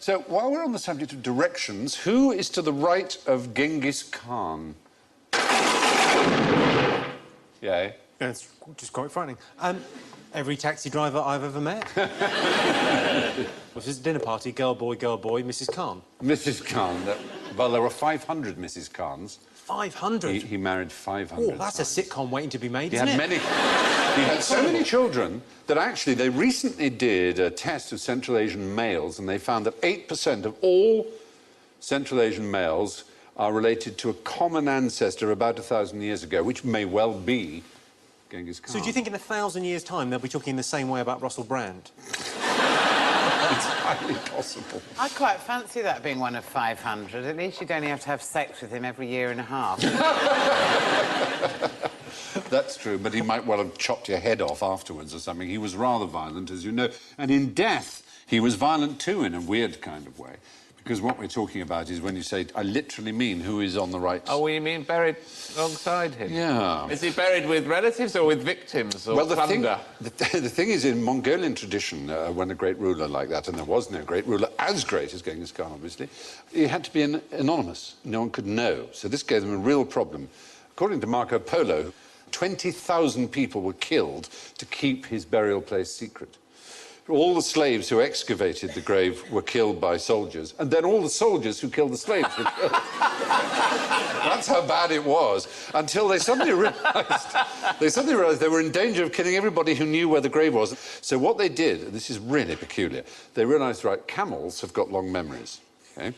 So, while we're on the subject of directions, who is to the right of Genghis Khan? Yeah. It's just quite frightening. Every taxi driver I've ever met. Was this a dinner party? Girl, boy, Mrs. Khan. Mrs. Khan. Well, there were 500 Mrs. Khans. 500? He married 500. Oh, that's times. a sitcom waiting to be made, He isn't had it? many. He had so many children that actually they recently did a test of Central Asian males, and they found that 8% of all Central Asian males are related to a common ancestor about 1,000 years ago, which may well be Genghis Khan. So do you think in 1,000 years' time they'll be talking the same way about Russell Brand? It's highly possible. I quite fancy that being one of 500. At least you'd only have to have sex with him every year and a half. That's true, but he might well have chopped your head off afterwards or something. He was rather violent, as you know. And in death, he was violent too, in a weird kind of way. Because what we're talking about is when you say, I literally mean who is on the right... Oh, well, you mean buried alongside him? Yeah. Is he buried with relatives or with victims or plunder? The thing is, in Mongolian tradition, when a great ruler like that, and there was no great ruler as great as Genghis Khan, obviously, he had to be anonymous. No one could know. So this gave them a real problem. According to Marco Polo, 20,000 people were killed to keep his burial place secret. All the slaves who excavated the grave were killed by soldiers, and then all the soldiers who killed the slaves were killed. That's how bad it was, until they suddenly realised they were in danger of killing everybody who knew where the grave was. So what they did, and this is really peculiar, they realised, right, camels have got long memories, OK?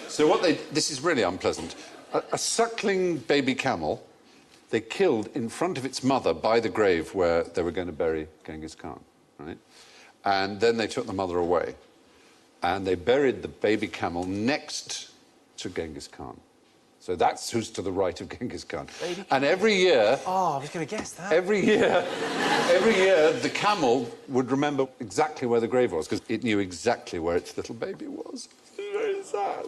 So this is really unpleasant. A suckling baby camel, they killed in front of its mother by the grave where they were going to bury Genghis Khan, right? And then they took the mother away, and they buried the baby camel next to Genghis Khan. So that's who's to the right of Genghis Khan. And every year... Oh, I was going to guess that. Every year, the camel would remember exactly where the grave was, because it knew exactly where its little baby was. It's very sad.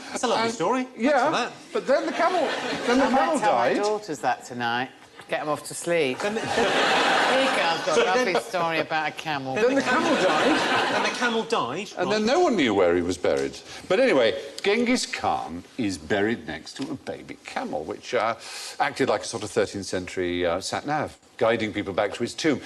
That's a lovely story. Yeah, but then the camel I might tell died. my daughters that tonight. Get them off to sleep. Here you go, I've got a lovely story about a camel. Then the camel died. And the camel died. And then no one knew where he was buried. But anyway, Genghis Khan is buried next to a baby camel, which acted like a sort of 13th century sat-nav, guiding people back to his tomb.